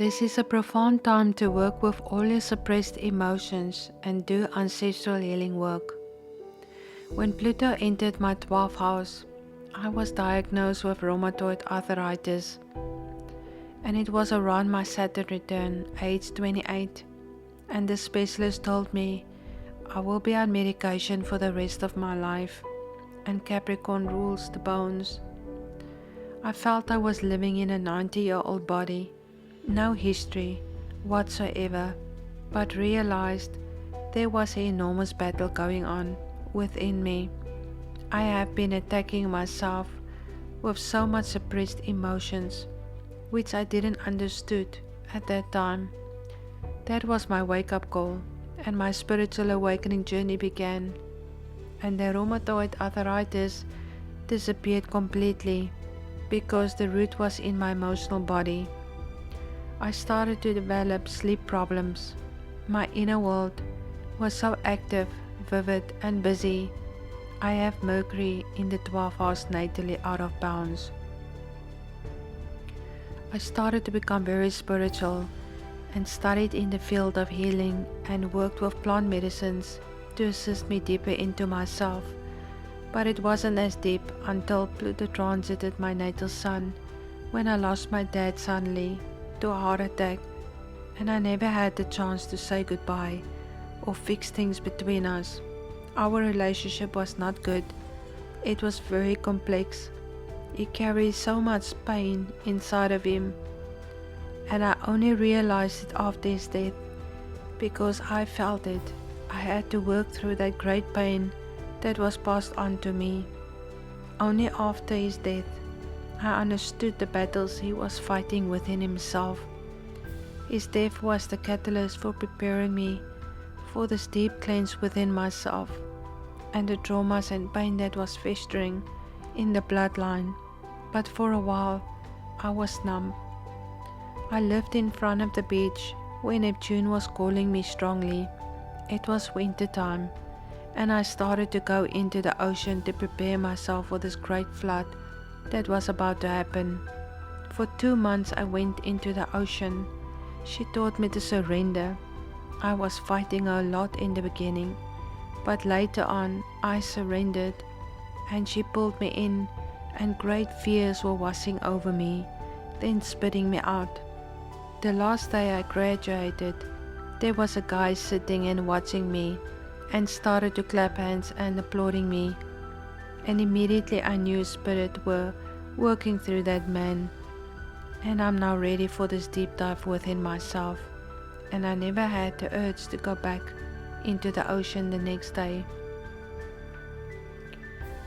This is a profound time to work with all your suppressed emotions and do ancestral healing work. When Pluto entered my 12th house, I was diagnosed with rheumatoid arthritis, and it was around my Saturn return, age 28, and the specialist told me I will be on medication for the rest of my life, and Capricorn rules the bones. I felt I was living in a 90-year-old body, no history whatsoever, but realized there was an enormous battle going on within me. I have been attacking myself with so much suppressed emotions, which I didn't understood at that time. That was my wake-up call, and my spiritual awakening journey began, and the rheumatoid arthritis disappeared completely because the root was in my emotional body. I started to develop sleep problems. My inner world was so active, vivid, and busy. I have Mercury in the 12th house natally out of bounds. I started to become very spiritual and studied in the field of healing and worked with plant medicines to assist me deeper into myself. But it wasn't as deep until Pluto transited my natal sun, when I lost my dad suddenly to a heart attack, and I never had the chance to say goodbye or fix things between us. Our relationship was not good. It was very complex. He carries so much pain inside of him, and I only realized it after his death because I felt it. I had to work through that great pain that was passed on to me. Only after his death, I understood the battles he was fighting within himself. His death was the catalyst for preparing me for this deep cleanse within myself and the traumas and pain that was festering in the bloodline. But for a while, I was numb. I lived in front of the beach where Neptune was calling me strongly. It was winter time, and I started to go into the ocean to prepare myself for this great flood that was about to happen. For 2 months I went into the ocean. She taught me to surrender. I was fighting a lot in the beginning, but later on I surrendered, and she pulled me in, and great fears were washing over me, then spitting me out. The last day I graduated, there was a guy sitting and watching me and started to clap hands and applauding me, and immediately I knew spirit were working through that man, and I'm now ready for this deep dive within myself, and I never had the urge to go back into the ocean the next day.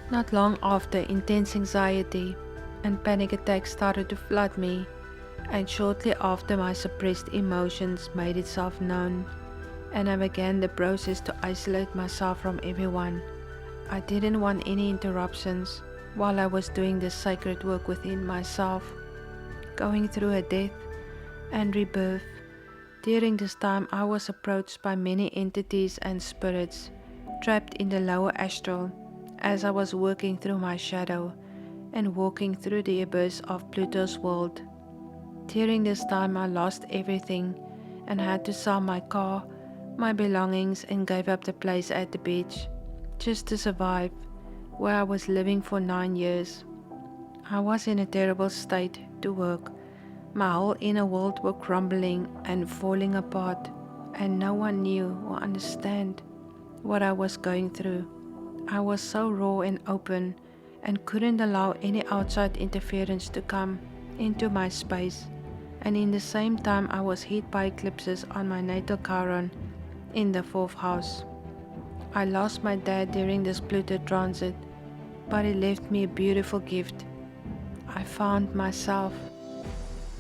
Not long after, intense anxiety and panic attacks started to flood me, and shortly after my suppressed emotions made itself known, and I began the process to isolate myself from everyone. I didn't want any interruptions while I was doing this sacred work within myself, going through a death and rebirth. During this time I was approached by many entities and spirits trapped in the lower astral as I was working through my shadow and walking through the abyss of Pluto's world. During this time I lost everything and had to sell my car, my belongings, and gave up the place at the beach just to survive, where I was living for 9 years. I was in a terrible state to work. My whole inner world were crumbling and falling apart, and no one knew or understand what I was going through. I was so raw and open and couldn't allow any outside interference to come into my space, and in the same time I was hit by eclipses on my natal Chiron in the 4th house. I lost my dad during this Pluto transit, but he left me a beautiful gift. I found myself.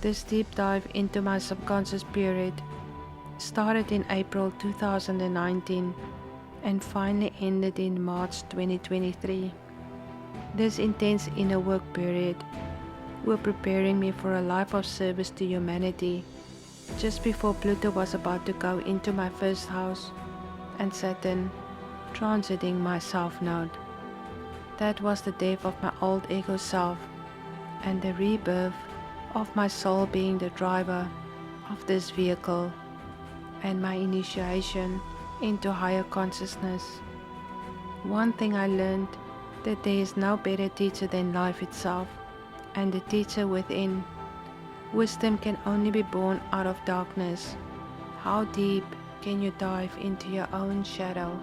This deep dive into my subconscious period started in April 2019 and finally ended in March 2023. This intense inner work period were preparing me for a life of service to humanity just before Pluto was about to go into my 1st house and Saturn transiting my South Node. That was the death of my old ego self and the rebirth of my soul being the driver of this vehicle and my initiation into higher consciousness. One thing I learned, that there is no better teacher than life itself and the teacher within. Wisdom can only be born out of darkness. How deep can you dive into your own shadow?